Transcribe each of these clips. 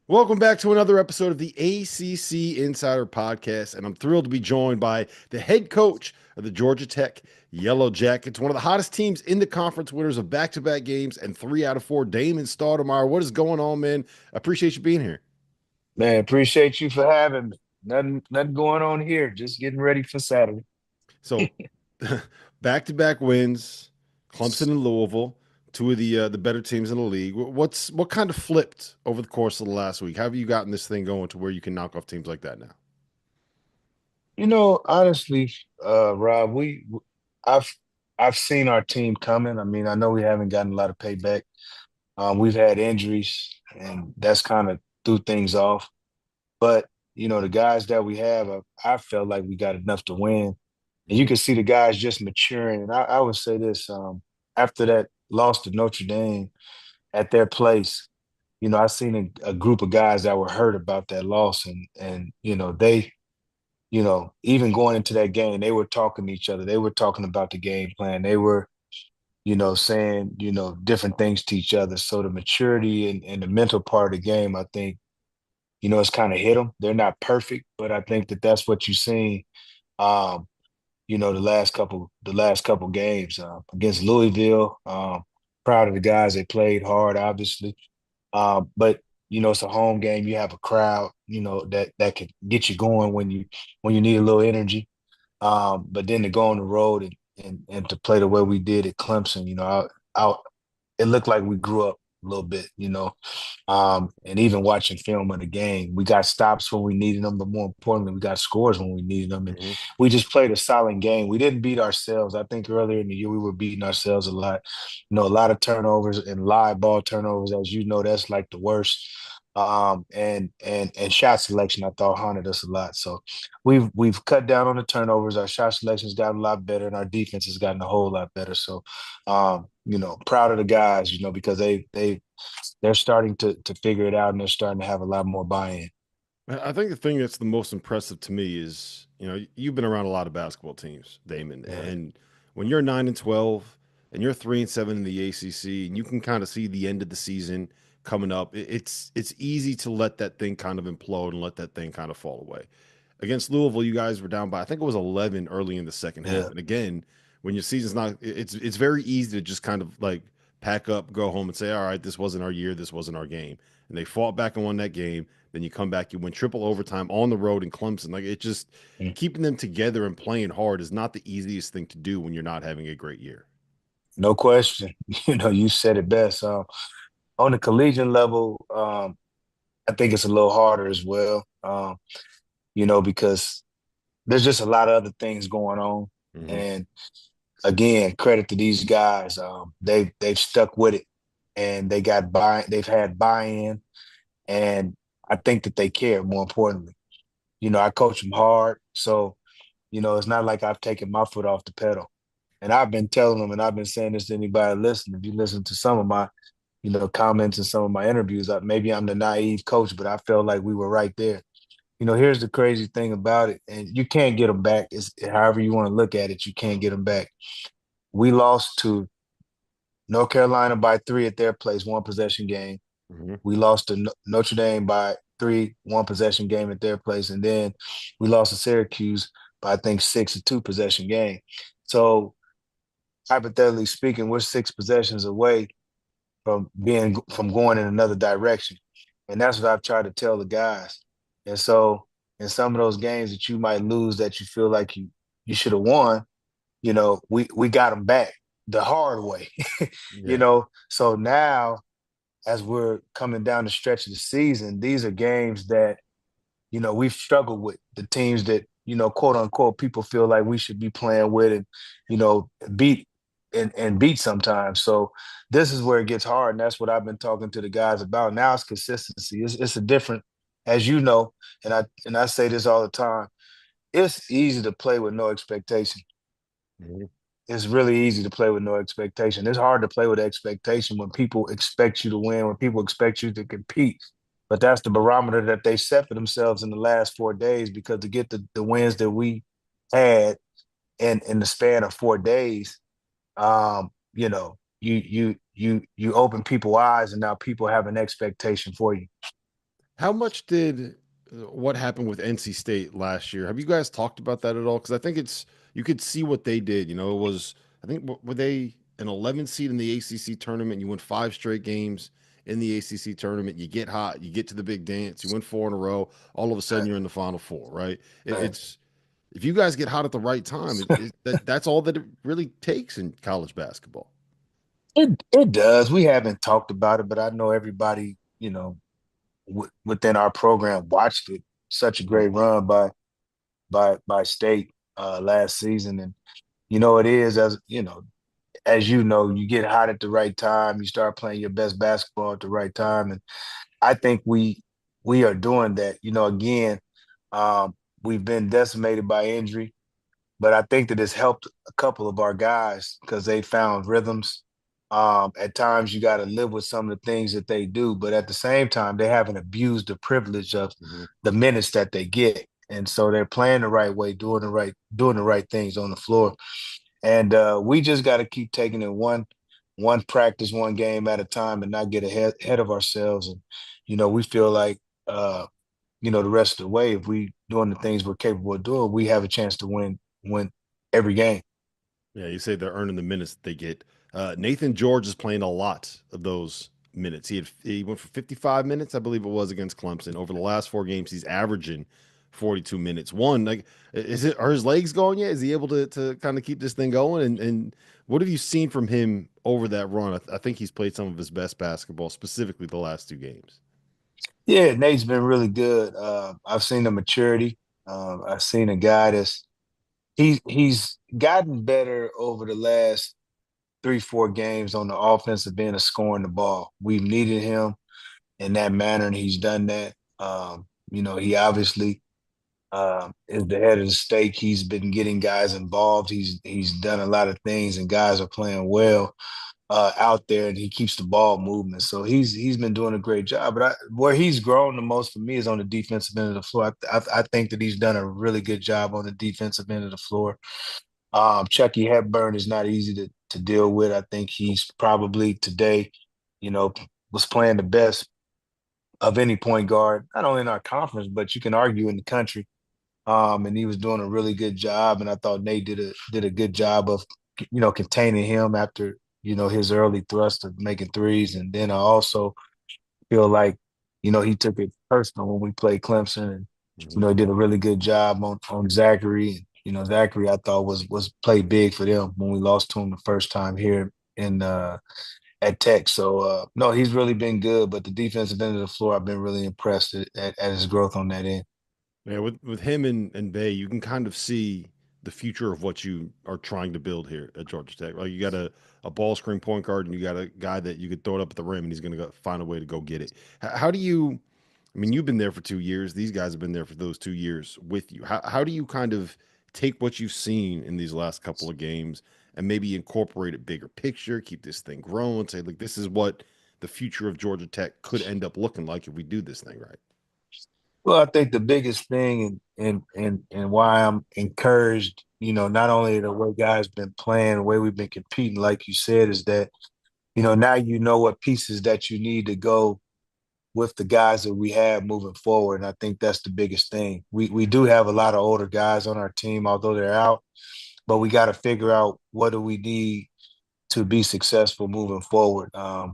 Welcome back to another episode of the ACC Insider Podcast, and I'm thrilled to be joined by the head coach of the Georgia Tech Yellow Jackets, one of the hottest teams in the conference, winners of back-to-back games and 3 out of 4. Damon Stoudamire, what is going on, man? I appreciate you being here. Man, appreciate you for having me. Nothing going on here. Just getting ready for Saturday. So, back-to-back wins, Clemson and Louisville, two of the better teams in the league. What kind of flipped over the course of the last week? How have you gotten this thing going to where you can knock off teams like that now? Honestly, Rob, I've I've seen our team coming. I mean, I know we haven't gotten a lot of payback. We've had injuries, and that's kind of threw things off. But the guys that we have, I felt like we got enough to win. And you Mhm. can see the guys just maturing. And I would say this: after that loss to Notre Dame at their place, I seen a group of guys that were hurt about that loss, and they, even going into that game, they were talking to each other. They were talking about the game plan. They were, saying, different things to each other. So the maturity and the mental part of the game, I think, it's kind of hit them. They're not perfect, but I think that that's what you've seen. Um, the last couple games against Louisville. Proud of the guys. They played hard, obviously. But it's a home game. You have a crowd, that can get you going when you need a little energy. But then to go on the road and to play the way we did at Clemson, it looked like we grew up a little bit, and even watching film of the game, we got stops when we needed them, but more importantly, we got scores when we needed them. And Mhm. we just played a solid game. We didn't beat ourselves. I think earlier in the year we were beating ourselves a lot. A lot of turnovers and live ball turnovers, as you know, that's like the worst. And shot selection, I thought haunted us a lot. So we've cut down on the turnovers. Our shot selection's gotten a lot better, and our defense has gotten a whole lot better. So proud of the guys, because they're starting to figure it out, and they're starting to have a lot more buy-in. I think the thing that's the most impressive to me is, you've been around a lot of basketball teams, Damon, Right. and when you're 9-12 and you're 3-7 in the ACC, and you can kind of see the end of the season coming up, it's easy to let that thing kind of implode and let that thing kind of fall away. Against Louisville, you guys were down by I think it was 11 early in the second half, Yeah. and again, when your season's not, it's very easy to just kind of like pack up, go home, and say, all right, this wasn't our year, this wasn't our game, and they fought back and won that game. Then you come back, you win triple overtime on the road in Clemson. Like it just Mm. keeping them together and playing hard is not the easiest thing to do when you're not having a great year. No question. You said it best. On the collegiate level, I think it's a little harder as well. Because there's just a lot of other things going on. Hmm. And again, credit to these guys. They've stuck with it, and they've had buy-in, and I think that they care. More importantly, I coach them hard, so it's not like I've taken my foot off the pedal. And I've been telling them, and I've been saying this to anybody listening. If you listen to some of my, comments in some of my interviews, maybe I'm the naive coach, but I felt like we were right there. Here's the crazy thing about it, and you can't get them back. It's however you want to look at it, you can't get them back. We lost to North Carolina by 3 at their place, one possession game. Hmm. We lost to Notre Dame by 3, one possession game at their place, and then we lost to Syracuse by I think 6, a two possession game. So hypothetically speaking, we're 6 possessions away from going in another direction, and that's what I've tried to tell the guys. And so in some of those games that you might lose, that you feel like you should have won, we got them back the hard way. Yeah. So now as we're coming down the stretch of the season, these are games that we've struggled with, the teams that quote unquote people feel like we should be playing with, and beat and beat sometimes. So this is where it gets hard, and that's what I've been talking to the guys about. Now it's consistency. It's a different, as you know, and I say this all the time. It's easy to play with no expectation. Hmm. It's really easy to play with no expectation. It's hard to play with expectation when people expect you to win, when people expect you to compete. But that's the barometer that they set for themselves in the last 4 days, because to get the wins that we had in the span of 4 days, you open people's eyes, and now people have an expectation for you. How much did what happened with NC State last year? Have you guys talked about that at all? Because I think it's you could see what they did. You know, it was I think were they an 11 seed in the ACC tournament? You win five straight games in the ACC tournament. You get hot. You get to the big dance. You win four in a row. All of a sudden, you're in the Final Four, right? It's if you guys get hot at the right time, that's all that it really takes in college basketball. It does. We haven't talked about it, but I know everybody, within our program watched it. Such a great run by state last season, and it is as you know, you get hot at the right time. You start playing your best basketball at the right time, and I think we are doing that. Again, um, we've been decimated by injury, but I think that it's helped a couple of our guys because they found rhythms. At times, you got to live with some of the things that they do, but at the same time, they haven't abused the privilege of Mhm. the minutes that they get, and so they're playing the right way, doing the right things on the floor. And we just got to keep taking it one practice, one game at a time, and not get ahead of ourselves. And we feel like the rest of the way, if we doing the things we're capable of doing, we have a chance to win every game. Yeah, you say they're earning the minutes that they get. Nathan George is playing a lot of those minutes. He went for 55 minutes, I believe it was, against Clemson. Over the last four games, he's averaging 42 minutes. One, like, are his legs going yet? Is he able to kind of keep this thing going? And what have you seen from him over that run? I think he's played some of his best basketball, specifically the last two games. Yeah, Nate's been really good. I've seen the maturity. I've seen a guy he's gotten better over the last 3, 4 games on the offensive end of scoring the ball. We've needed him in that manner, and he's done that. He obviously is the head of the stake. He's been getting guys involved. He's done a lot of things, and guys are playing well out there, and he keeps the ball moving. So he's been doing a great job. But where he's grown the most for me is on the defensive end of the floor. I think that he's done a really good job on the defensive end of the floor. Chucky Hepburn is not easy to deal with. I think he's probably today, you know, was playing the best of any point guard, not only in our conference, but you can argue in the country. And he was doing a really good job. And I thought Nate did a good job of, containing him after, his early thrust of making threes. And then I also feel like, he took it personal when we played Clemson, and Mhm. he did a really good job on Zachary. And Zachary, I thought was played big for them when we lost to him the first time here in at Tech. So no, he's really been good. But the defensive end of the floor, I've been really impressed at his growth on that end. Yeah, with him and Bay, you can kind of see the future of what you are trying to build here at Georgia Tech. Like you got a ball screen point guard, and you got a guy that you could throw it up at the rim, and he's going to go find a way to go get it. How do you? I mean, you've been there for 2 years. These guys have been there for those 2 years with you. How do you kind of take what you've seen in these last couple of games and maybe incorporate a bigger picture, keep this thing growing, say like this is what the future of Georgia Tech could end up looking like if we do this thing right. Well, I think the biggest thing and why I'm encouraged, not only the way guys been playing, the way we've been competing, like you said, is that, now you know what pieces that you need to go with the guys that we have moving forward. And I think that's the biggest thing. We do have a lot of older guys on our team, although they're out, but we got to figure out what do we need to be successful moving forward.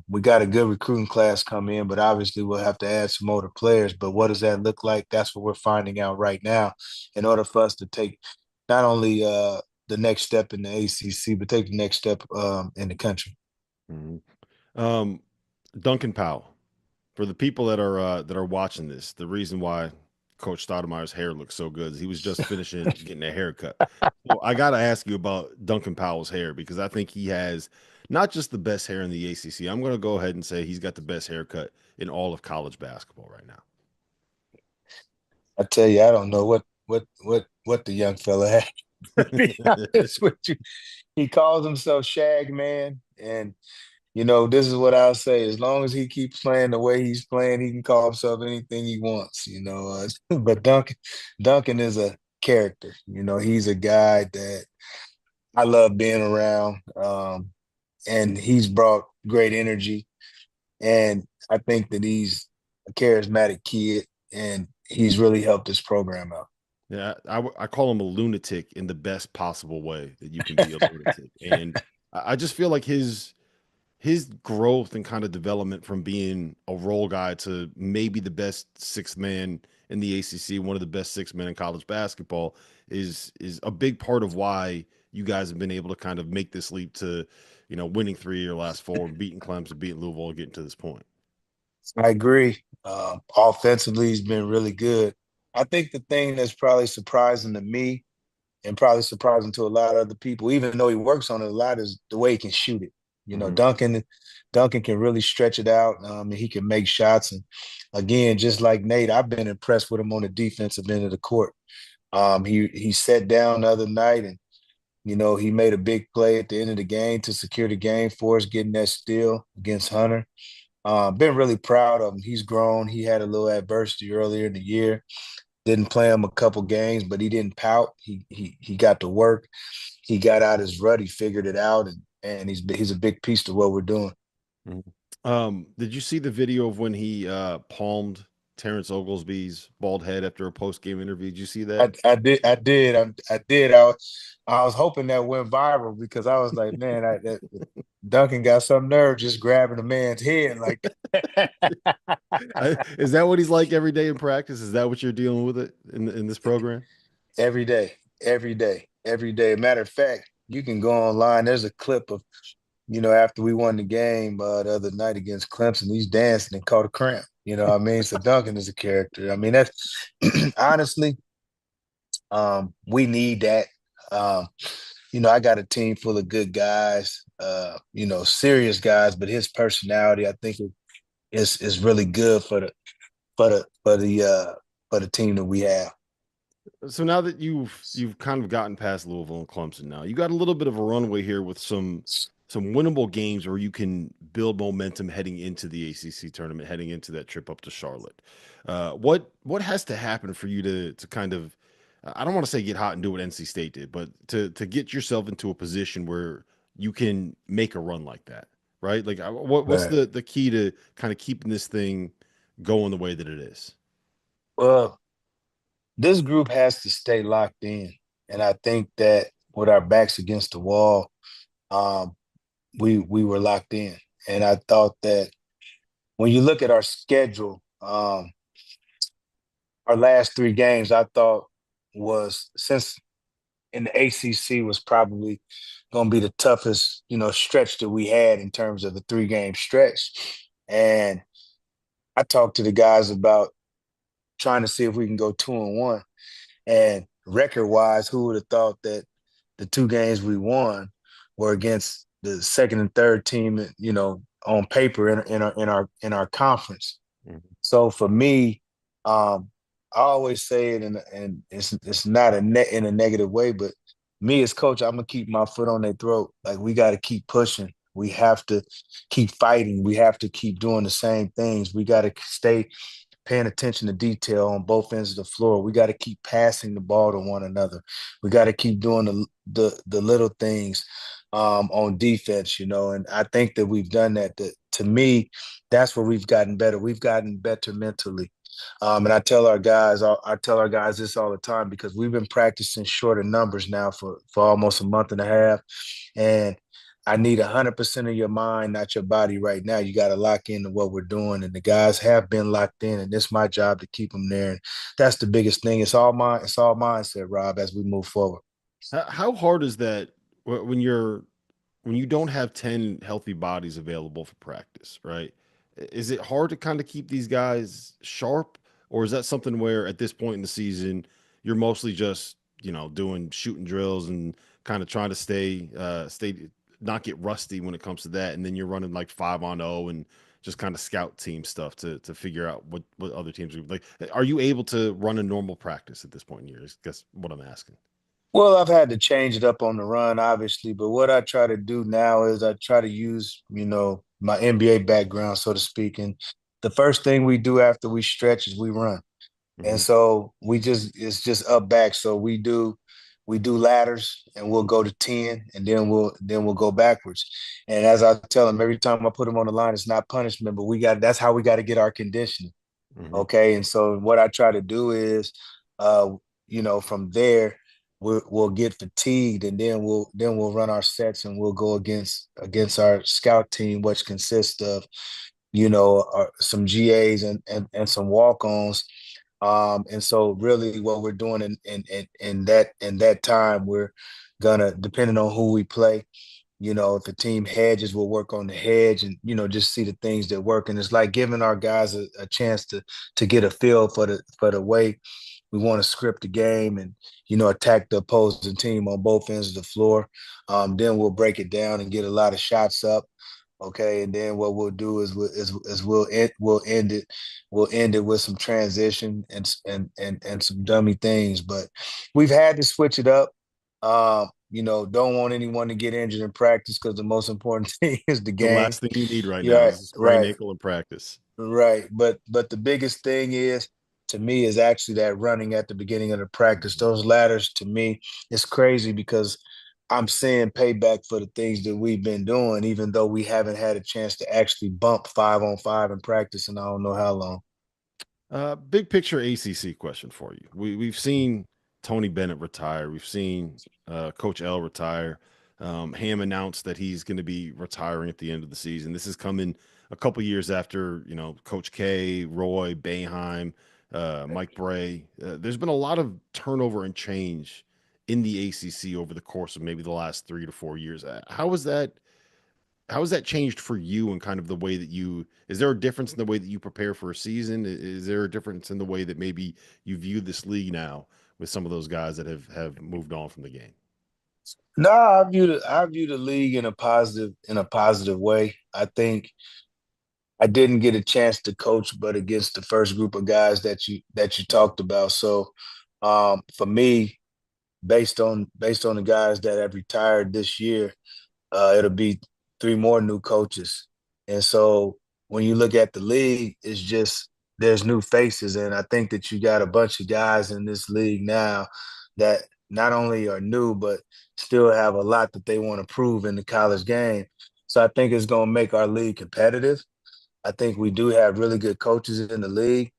We got a good recruiting class come in, but obviously we'll have to add some older players. But what does that look like? That's what we're finding out right now in order for us to take not only the next step in the ACC, but take the next step in the country. Mhm. Um, Duncan Powell. For the people that are watching this, the reason why Coach Stoudamire's hair looks so good is he was just finishing getting a haircut. So I got to ask you about Duncan Powell's hair because I think he has not just the best hair in the ACC. I'm going to go ahead and say he's got the best haircut in all of college basketball right now. I tell you, I don't know what the young fella had. To be honest with you, he calls himself Shag Man, and this is what I'll say. As long as he keeps playing the way he's playing, he can call himself anything he wants, But Duncan is a character. He's a guy that I love being around, and he's brought great energy. And I think that he's a charismatic kid, and he's really helped this program out. Yeah, I call him a lunatic in the best possible way that you can be a lunatic. And I just feel like his growth and kind of development from being a role guy to maybe the best sixth man in the ACC, one of the best six men in college basketball, is a big part of why you guys have been able to kind of make this leap to, winning 3 of your last four, beating Clemson, beating Louisville, and getting to this point. I agree. Offensively, he's been really good. I think the thing that's probably surprising to me and probably surprising to a lot of other people, even though he works on it a lot, is the way he can shoot it. You know, Mhm. Duncan can really stretch it out. And he can make shots. And again, just like Nate, I've been impressed with him on the defensive end of the court. He sat down the other night and he made a big play at the end of the game to secure the game for us, getting that steal against Hunter. Been really proud of him. He's grown. He had a little adversity earlier in the year. Didn't play him a couple games, but he didn't pout. He got to work. He got out his rut. He figured it out, and he's a big piece to what we're doing. Mhm. Did you see the video of when he palmed Terrence Oglesby's bald head after a post game interview? Did you see that? I was hoping that went viral because I was like, man, Duncan got some nerve just grabbing a man's head like Is that what he's like every day in practice? Is that what you're dealing with it in this program? every day, every day, every day. Matter of fact, you can go online. There's a clip of after we won the game the other night against Clemson, he's dancing and caught a cramp. You know what I mean? So Duncan is a character. I mean, that's honestly, we need that. Um, I got a team full of good guys, serious guys, but his personality, I think, is really good for the team that we have. So now that you've kind of gotten past Louisville and Clemson, now you got a little bit of a runway here with some winnable games where you can build momentum heading into the ACC tournament, heading into that trip up to Charlotte. What has to happen for you to kind of, I don't want to say get hot and do what NC State did, but to get yourself into a position where you can make a run like that, right? Like what's Right. the key to kind of keeping this thing going the way that it is? Well, this group has to stay locked in, and I think that with our backs against the wall, um, we were locked in, and I thought that when you look at our schedule, our last three games, I thought was since in the ACC was probably going to be the toughest, stretch that we had in terms of the 3 game stretch. And I talked to the guys about trying to see if we can go 2-1. And record wise, who would have thought that the 2 games we won were against the second and third team, on paper in our conference. Mhm. So for me, I always say it, and it's not in a negative way, but me as coach, I'm gonna keep my foot on their throat. Like we got to keep pushing. We have to keep fighting. We have to keep doing the same things. We got to stay paying attention to detail on both ends of the floor. We got to keep passing the ball to one another. We got to keep doing the little things on defense, and I think that we've done that. To me, that's where we've gotten better. We've gotten better mentally. And I tell our guys this all the time because we've been practicing shorter numbers now for almost a month and a half. And I need 100% of your mind, not your body right now. You got to lock into what we're doing. And the guys have been locked in, and it's my job to keep them there. And that's the biggest thing. It's all mindset, Rob, as we move forward. How hard is that when you don't have 10 healthy bodies available for practice, right? Is it hard to kind of keep these guys sharp, or is that something where at this point in the season you're mostly just, doing shooting drills and kind of trying to stay not get rusty when it comes to that, and then you're running like 5-on-0 and just kind of scout team stuff to figure out what other teams are like. Are you able to run a normal practice at this point in years? Guess what I'm asking. Well, I've had to change it up on the run, obviously, but what I try to do now is I try to use, my NBA background, so to speak. And the first thing we do after we stretch is we run. And Hmm. so it's just up back. So we do ladders and we'll go to 10 and then we'll go backwards. And as I tell them every time I put them on the line, it's not punishment, but that's how we got to get our conditioning. Hmm. Okay. And so what I try to do is, uh, from there, we'll get fatigued, and then we'll run our sets, and we'll go against our scout team, which consists of some GAs and some walk-ons. And so really what we're doing in that time, we're gonna, depending on who we play, if the team hedges, we'll work on the hedge and, just see the things that work. And it's like giving our guys a chance to get a feel for the way we want to script the game and, attack the opposing team on both ends of the floor. Then we'll break it down and get a lot of shots up. Okay, and then what we'll do is we'll end it with some transition and some dummy things. But we've had to switch it up. Don't want anyone to get injured in practice, because the most important thing is the The game. last thing you need right now Right, is a sprained right, ankle in practice. right. But the biggest thing is, to me, is actually that running at the beginning of the practice. Those ladders, to me, it's crazy, because I'm seeing payback for the things that we've been doing, even though we haven't had a chance to actually bump 5-on-5 in practice, and I don't know how long. Big picture ACC question for you. We've seen Tony Bennett retire. We've seen Coach L retire. Ham announced that he's going to be retiring at the end of the season. This is coming a couple years after Coach K, Roy, Boeheim, Mike Bray. There's been a lot of turnover and change in the ACC over the course of maybe the last 3 to 4 years. How has that changed for you and kind of the way that is there a difference in the way that you prepare for a season? Is there a difference in the way that maybe you view this league now with some of those guys that have moved on from the game? No, I view the league in a positive way. I think I didn't get a chance to coach, but against the first group of guys that you talked about. So, for me, based on the guys that have retired this year, it'll be three more new coaches. And so when you look at the league, it's just there's new faces. And I think that you got a bunch of guys in this league now that not only are new, but still have a lot that they want to prove in the college game. So I think it's going to make our league competitive. I think we do have really good coaches in the league.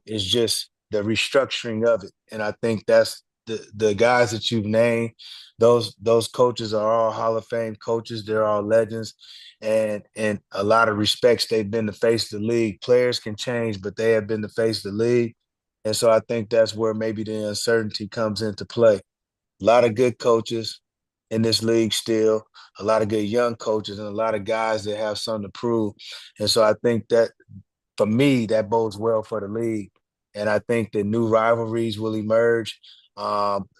It's just the restructuring of it, and I think that's the guys that you've named. Those coaches are all Hall of Fame coaches. They're all legends, and in a lot of respects, they've been the face of the league. Players can change, but they have been the face of the league, and so I think that's where maybe the uncertainty comes into play. A lot of good coaches in this league still, a lot of good young coaches, and a lot of guys that have something to prove. And so I think that, for me, that bodes well for the league. And I think that new rivalries will emerge.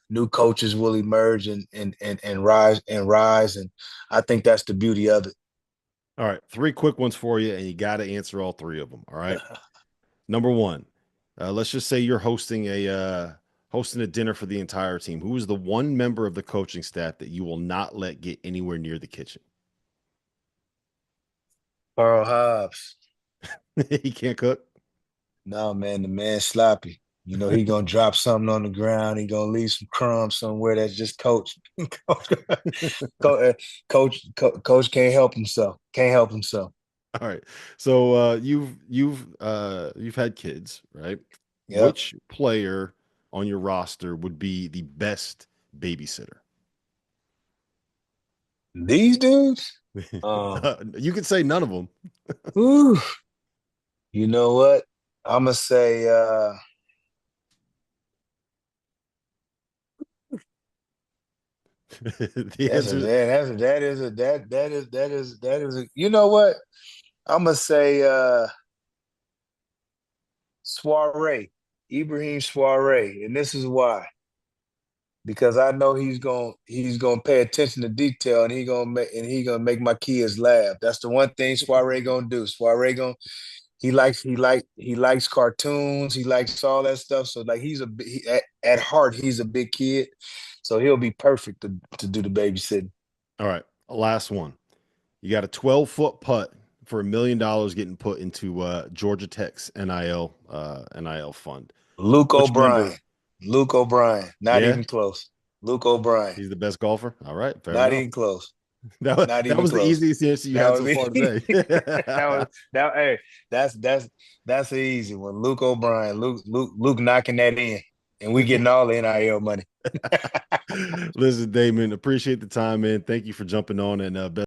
New coaches will emerge and rise. And I think that's the beauty of it. All right, three quick ones for you, and you got to answer all three of them. All right. Number one, let's just say you're hosting a dinner for the entire team. Who is the one member of the coaching staff that you will not let get anywhere near the kitchen? Carl Hobbs. He can't cook. No, man, the man's sloppy. He gonna drop something on the ground. He gonna leave some crumbs somewhere. That's just coach. coach, coach can't help himself. Can't help himself. All right. So you've had kids, right? Yep. Which player on your roster would be the best babysitter? These dudes. You could say none of them. Whew, you know what? I'm gonna say. The That's a answer. that. That's a, that is a that is a. You know what? I'm gonna say Soiree, Ibrahim Soiree, and this is why. Because I know he's gonna pay attention to detail, and he gonna make my kids laugh. That's the one thing Soiree gonna do. Soiree gonna he likes cartoons. He likes all that stuff. So like at heart he's a big kid. So he'll be perfect to do the babysitting. All right. Last one. You got a 12-foot putt for $1 million getting put into Georgia Tech's NIL fund. Luke Which member? O'Brien. Luke O'Brien. Not Yeah, even close. Luke O'Brien. he's the best golfer. All right, fair Not enough. even close. Not That even was the close. easiest answer you That had was so me. far today. That was that. Hey, that's an easy one. Luke O'Brien, Luke knocking that in, and we getting all the NIL money. Listen, Damon, appreciate the time, man. Thank you for jumping on and best